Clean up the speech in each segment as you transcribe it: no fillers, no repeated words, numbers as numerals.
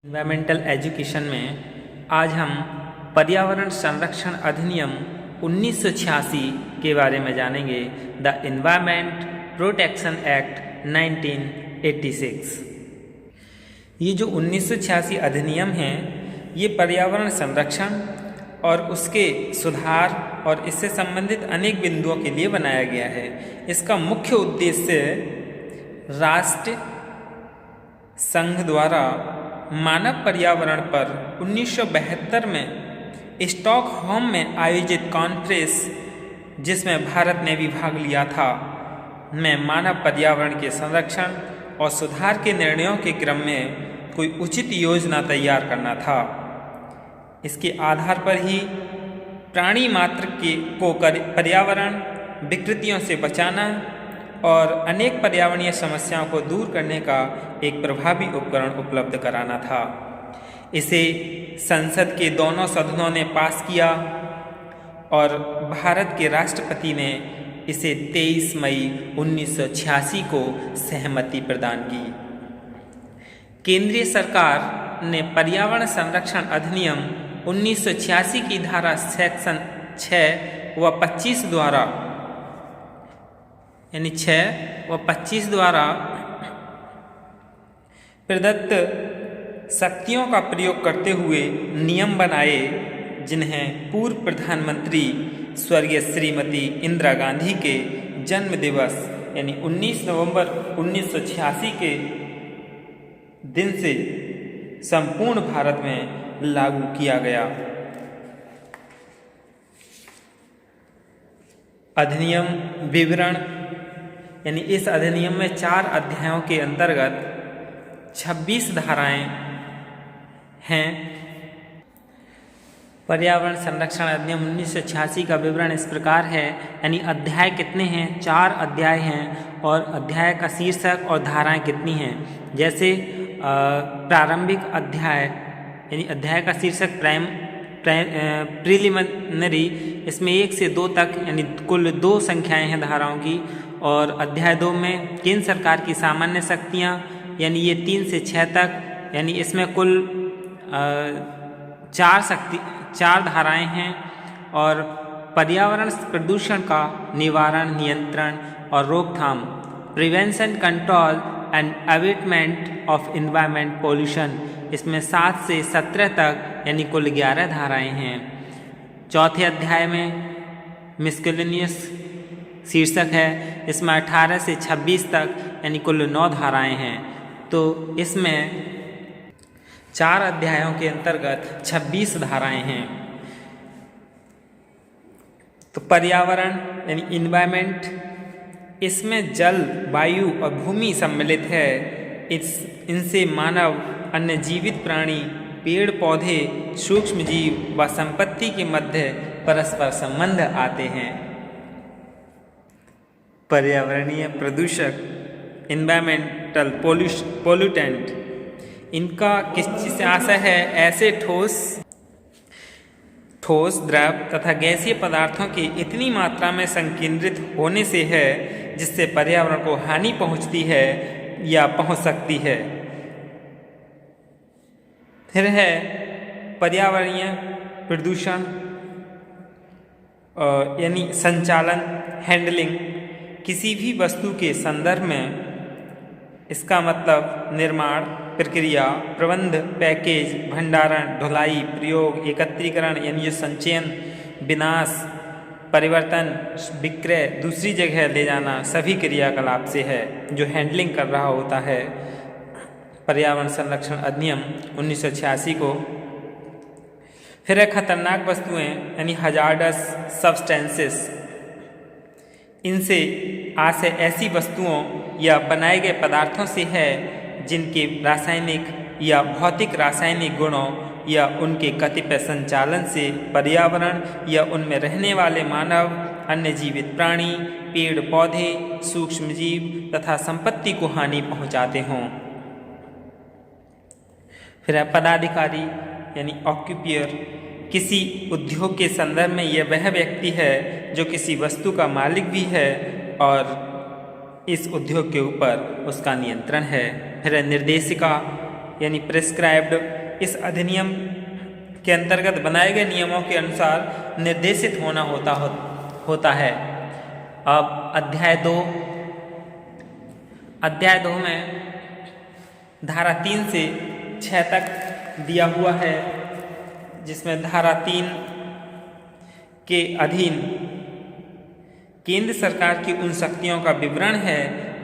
Environmental education में आज हम पर्यावरण संरक्षण अधिनियम 1986 के बारे में जानेंगे। The environment protection act 1986। ये जो 1986 अधिनियम है ये पर्यावरण संरक्षण और उसके सुधार और इससे संबंधित अनेक बिंदुओं के लिए बनाया गया है। इसका मुख्य उद्देश्य राष्ट्र संघ द्वारा मानव पर्यावरण पर 1972 में स्टॉकहोम में आयोजित कॉन्फ्रेंस, जिसमें भारत ने भी भाग लिया था, में मानव पर्यावरण के संरक्षण और सुधार के निर्णयों के क्रम में कोई उचित योजना तैयार करना था। इसके आधार पर ही प्राणी मात्र को पर्यावरण विकृतियों से बचाना और अनेक पर्यावरणीय समस्याओं को दूर करने का एक प्रभावी उपकरण उपलब्ध कराना था। इसे संसद के दोनों सदनों ने पास किया और भारत के राष्ट्रपति ने इसे 23 मई 1986 को सहमति प्रदान की। केंद्रीय सरकार ने पर्यावरण संरक्षण अधिनियम 1986 की धारा सेक्शन 6 व 25 द्वारा यानी 6 व 25 द्वारा प्रदत्त शक्तियों का प्रयोग करते हुए नियम बनाए, जिन्हें पूर्व प्रधानमंत्री स्वर्गीय श्रीमती इंदिरा गांधी के जन्म दिवस यानी 19 नवंबर 1986 के दिन से संपूर्ण भारत में लागू किया गया। अधिनियम विवरण यानी इस अधिनियम में 4 अध्यायों के अंतर्गत 26 धाराएं हैं। पर्यावरण संरक्षण अधिनियम 1986 का विवरण इस प्रकार है, यानी अध्याय कितने हैं? 4 अध्याय हैं और अध्याय का शीर्षक और धाराएं कितनी हैं। जैसे प्रारंभिक अध्याय यानी अध्याय का शीर्षक प्रीलिमिनरी, इसमें 1 से 2 तक यानी कुल 2 संख्याएं हैं धाराओं की। और अध्याय 2 में केंद्र सरकार की सामान्य शक्तियां यानी ये 3 से 6 तक, यानी इसमें कुल 4 धाराएं हैं। और पर्यावरण प्रदूषण का निवारण, नियंत्रण और रोकथाम, prevention, control and abatement of environment pollution, इसमें 7 से 17 तक यानी कुल 11 धाराएं हैं। चौथे अध्याय में मिसकेलेनियस शीर्षक है, इसमें 18 से 26 तक यानी कुल 9 धाराएं हैं। तो इसमें 4 अध्यायों के अंतर्गत 26 धाराएं हैं। तो पर्यावरण यानी इन्वायरमेंट, इसमें जल, वायु और भूमि सम्मिलित है। इनसे मानव, अन्य जीवित प्राणी, पेड़ पौधे, सूक्ष्म जीव व संपत्ति के मध्य परस्पर संबंध आते हैं। पर्यावरणीय प्रदूषक, एनवायरमेंटल पोल्यूटेंट, इनका किस चीज़ से आशय है? ऐसे ठोस, द्रव तथा गैसीय पदार्थों के इतनी मात्रा में संकेंद्रित होने से है जिससे पर्यावरण को हानि पहुंचती है या पहुंच सकती है। फिर है पर्यावरणीय प्रदूषण यानी संचालन, हैंडलिंग, किसी भी वस्तु के संदर्भ में इसका मतलब निर्माण, प्रक्रिया, प्रबंध, पैकेज, भंडारण, ढुलाई, प्रयोग, एकत्रीकरण यानी जो संचयन, विनाश, परिवर्तन, विक्रय, दूसरी जगह ले जाना, सभी क्रियाकलाप से है जो हैंडलिंग कर रहा होता है पर्यावरण संरक्षण अधिनियम 1986 को। फिर है खतरनाक वस्तुएं यानी हजार्डस सब्सटेंसेस, इनसे आशय ऐसी वस्तुओं या बनाए गए पदार्थों से है जिनके रासायनिक या भौतिक रासायनिक गुणों या उनके कतिपय संचालन से पर्यावरण या उनमें रहने वाले मानव, अन्य जीवित प्राणी, पेड़ पौधे, सूक्ष्म जीव तथा संपत्ति को हानि पहुंचाते हों। फिर है पदाधिकारी यानी ऑक्यूपियर, किसी उद्योग के संदर्भ में यह वह व्यक्ति है जो किसी वस्तु का मालिक भी है और इस उद्योग के ऊपर उसका नियंत्रण है। फिर निर्देशिका यानी प्रिस्क्राइब्ड इस अधिनियम के अंतर्गत बनाए गए नियमों के अनुसार निर्देशित होना होता है। अब अध्याय 2 में धारा 3 से 6 तक दिया हुआ है, जिसमें धारा 3 के अधीन केंद्र सरकार की उन शक्तियों का विवरण है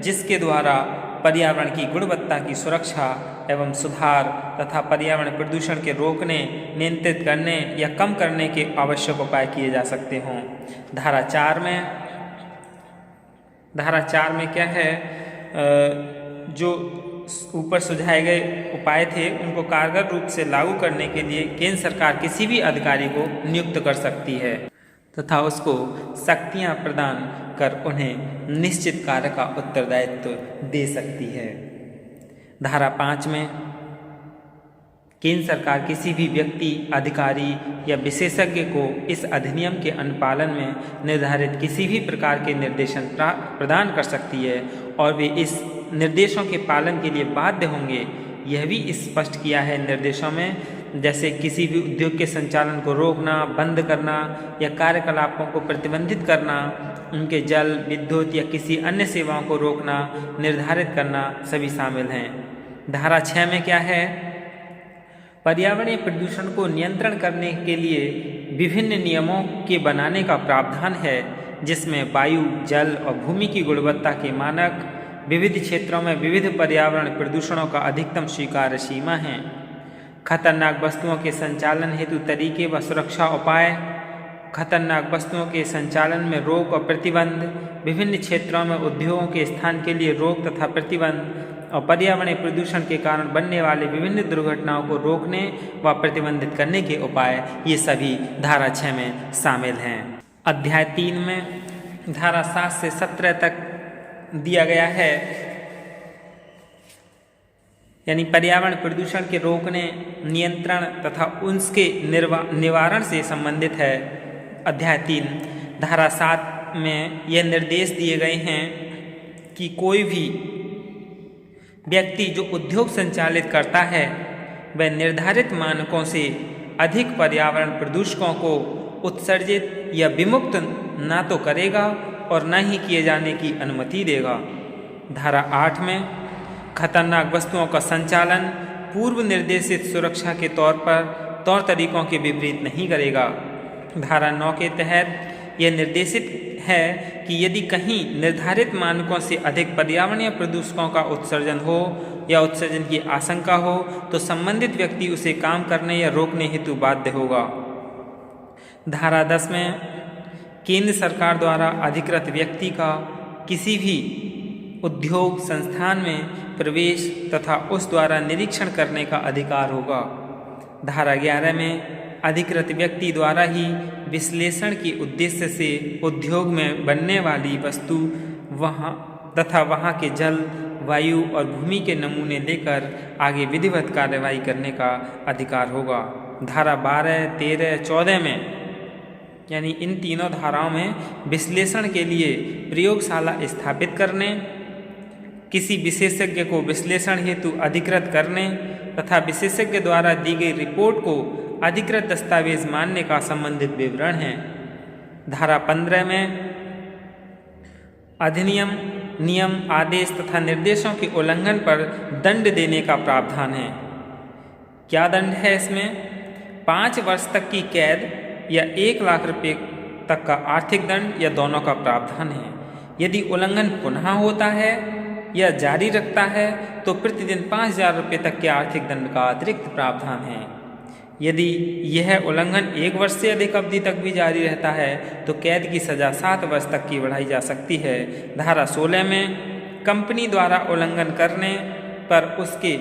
जिसके द्वारा पर्यावरण की गुणवत्ता की सुरक्षा एवं सुधार तथा पर्यावरण प्रदूषण के रोकने, नियंत्रित करने या कम करने के आवश्यक उपाय किए जा सकते हों। धारा 4 में क्या है, जो ऊपर सुझाए गए उपाय थे उनको कारगर रूप से लागू करने के लिए केंद्र सरकार किसी भी अधिकारी को नियुक्त कर सकती है तथा उसको शक्तियां प्रदान कर उन्हें निश्चित कार्य का उत्तरदायित्व दे सकती है। धारा 5 में केंद्र सरकार किसी भी व्यक्ति, अधिकारी या विशेषज्ञ को इस अधिनियम के अनुपालन में निर्धारित किसी भी प्रकार के निर्देशन प्रदान कर सकती है और वे इस निर्देशों के पालन के लिए बाध्य होंगे। यह भी स्पष्ट किया है निर्देशों में, जैसे किसी भी उद्योग के संचालन को रोकना, बंद करना या कार्यकलापों को प्रतिबंधित करना, उनके जल, विद्युत या किसी अन्य सेवाओं को रोकना, निर्धारित करना सभी शामिल हैं। धारा 6 में क्या है, पर्यावरणीय प्रदूषण को नियंत्रण करने के लिए विभिन्न नियमों के बनाने का प्रावधान है, जिसमें वायु, जल और भूमि की गुणवत्ता के मानक, विविध क्षेत्रों में विविध पर्यावरण प्रदूषणों का अधिकतम स्वीकार्य सीमा है, खतरनाक वस्तुओं के संचालन हेतु तरीके व सुरक्षा उपाय, खतरनाक वस्तुओं के संचालन में रोक और प्रतिबंध, विभिन्न क्षेत्रों में उद्योगों के स्थान के लिए रोक तथा प्रतिबंध और पर्यावरणीय प्रदूषण के कारण बनने वाले विभिन्न दुर्घटनाओं को रोकने व प्रतिबंधित करने के उपाय, ये सभी धारा 6 में शामिल हैं। अध्याय 3 में धारा 7 से 17 तक दिया गया है, यानी पर्यावरण प्रदूषण के रोकने, नियंत्रण तथा उसके निवारण से संबंधित है। अध्याय 3 धारा 7 में यह निर्देश दिए गए हैं कि कोई भी व्यक्ति जो उद्योग संचालित करता है वह निर्धारित मानकों से अधिक पर्यावरण प्रदूषकों को उत्सर्जित या विमुक्त ना तो करेगा और न ही किए जाने की अनुमति देगा। धारा 8 में खतरनाक वस्तुओं का संचालन पूर्व निर्देशित सुरक्षा के तौर तरीकों के विपरीत नहीं करेगा। धारा 9 के तहत यह निर्देशित है कि यदि कहीं निर्धारित मानकों से अधिक पर्यावरणीय प्रदूषकों का उत्सर्जन हो या उत्सर्जन की आशंका हो तो संबंधित व्यक्ति उसे काम करने या रोकने हेतु बाध्य होगा। धारा 10 में केंद्र सरकार द्वारा अधिकृत व्यक्ति का किसी भी उद्योग संस्थान में प्रवेश तथा उस द्वारा निरीक्षण करने का अधिकार होगा। धारा 11 में अधिकृत व्यक्ति द्वारा ही विश्लेषण के उद्देश्य से उद्योग में बनने वाली वस्तु वहाँ के जल, वायु और भूमि के नमूने लेकर आगे विधिवत कार्रवाई करने का अधिकार होगा। धारा 12, 13, 14 में यानी इन तीनों धाराओं में विश्लेषण के लिए प्रयोगशाला स्थापित करने, किसी विशेषज्ञ को विश्लेषण हेतु अधिकृत करने तथा विशेषज्ञ द्वारा दी गई रिपोर्ट को अधिकृत दस्तावेज मानने का संबंधित विवरण है। धारा 15 में अधिनियम, नियम, आदेश तथा निर्देशों के उल्लंघन पर दंड देने का प्रावधान है। क्या दंड है इसमें? 5 वर्ष तक की कैद या 1 लाख रुपये तक का आर्थिक दंड या दोनों का प्रावधान है। यदि उल्लंघन पुनः होता है या जारी रखता है तो प्रतिदिन 5,000 रुपये तक के आर्थिक दंड का अतिरिक्त प्रावधान है। यदि यह उल्लंघन 1 वर्ष से अधिक अवधि तक भी जारी रहता है तो कैद की सज़ा 7 वर्ष तक की बढ़ाई जा सकती है। धारा 16 में कंपनी द्वारा उल्लंघन करने पर उसके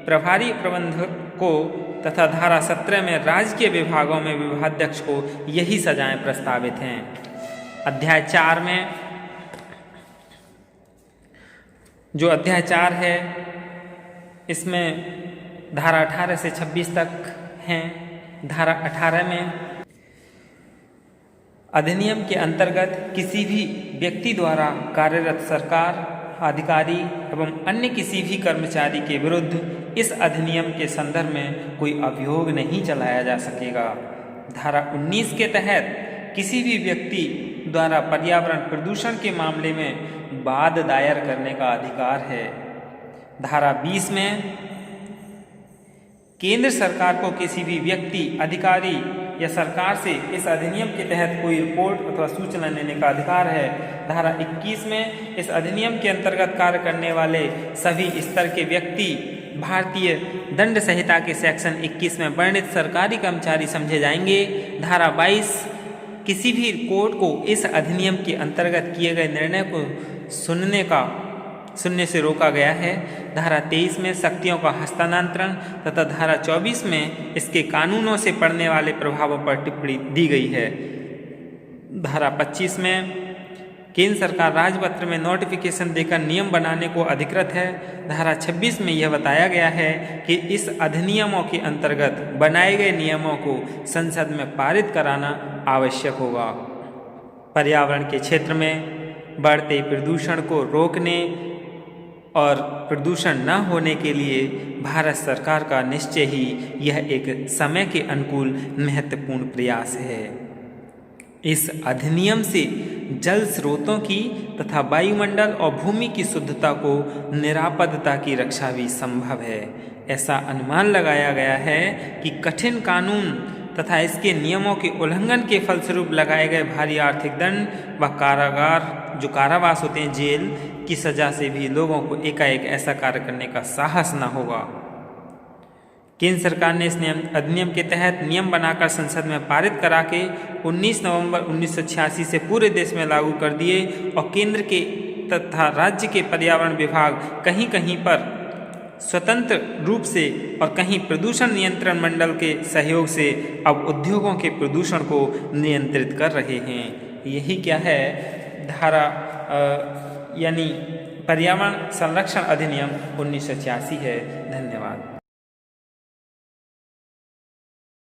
प्रभारी प्रबंधक को तथा धारा 17 में राजकीय विभागों में विभागाध्यक्ष को यही सजाएं प्रस्तावित हैं। अध्याय 4 में जो अध्याय 4 है इसमें धारा 18 से 26 तक हैं। धारा 18 में अधिनियम के अंतर्गत किसी भी व्यक्ति द्वारा कार्यरत सरकार अधिकारी एवं अन्य किसी भी कर्मचारी के विरुद्ध इस अधिनियम के संदर्भ में कोई अभियोग नहीं चलाया जा सकेगा। धारा 19 के तहत किसी भी व्यक्ति द्वारा पर्यावरण प्रदूषण के मामले में वाद दायर करने का अधिकार है। धारा 20 में केंद्र सरकार को किसी भी व्यक्ति, अधिकारी या सरकार से इस अधिनियम के तहत कोई रिपोर्ट अथवा सूचना लेने का अधिकार है। धारा 21 में इस अधिनियम के अंतर्गत कार्य करने वाले सभी स्तर के व्यक्ति भारतीय दंड संहिता के सेक्शन 21 में वर्णित सरकारी कर्मचारी समझे जाएंगे। धारा 22 किसी भी कोर्ट को इस अधिनियम के अंतर्गत किए गए निर्णय को सुनने से रोका गया है। धारा 23 में शक्तियों का हस्तांतरण तथा धारा 24 में इसके कानूनों से पड़ने वाले प्रभावों पर टिप्पणी दी गई है। धारा 25 में केंद्र सरकार राजपत्र में नोटिफिकेशन देकर नियम बनाने को अधिकृत है। धारा 26 में यह बताया गया है कि इस अधिनियमों के अंतर्गत बनाए गए नियमों को संसद में पारित कराना आवश्यक होगा। पर्यावरण के क्षेत्र में बढ़ते प्रदूषण को रोकने और प्रदूषण न होने के लिए भारत सरकार का निश्चय ही यह एक समय के अनुकूल महत्वपूर्ण प्रयास है। इस अधिनियम से जल स्रोतों की तथा वायुमंडल और भूमि की शुद्धता को निरापदता की रक्षा भी संभव है। ऐसा अनुमान लगाया गया है कि कठिन कानून तथा इसके नियमों के उल्लंघन के फलस्वरूप लगाए गए भारी आर्थिक दंड व जो कारावास होते हैं, जेल की सजा से भी लोगों को एकाएक ऐसा कार्य करने का साहस न होगा। केंद्र सरकार ने इस अधिनियम के तहत नियम बनाकर संसद में पारित करा के 19 नवंबर 1986 से पूरे देश में लागू कर दिए और केंद्र के तथा राज्य के पर्यावरण विभाग कहीं कहीं पर स्वतंत्र रूप से और कहीं प्रदूषण नियंत्रण मंडल के सहयोग से अब उद्योगों के प्रदूषण को नियंत्रित कर रहे हैं। यही क्या है, धारा यानी पर्यावरण संरक्षण अधिनियम 1986 है। धन्यवाद।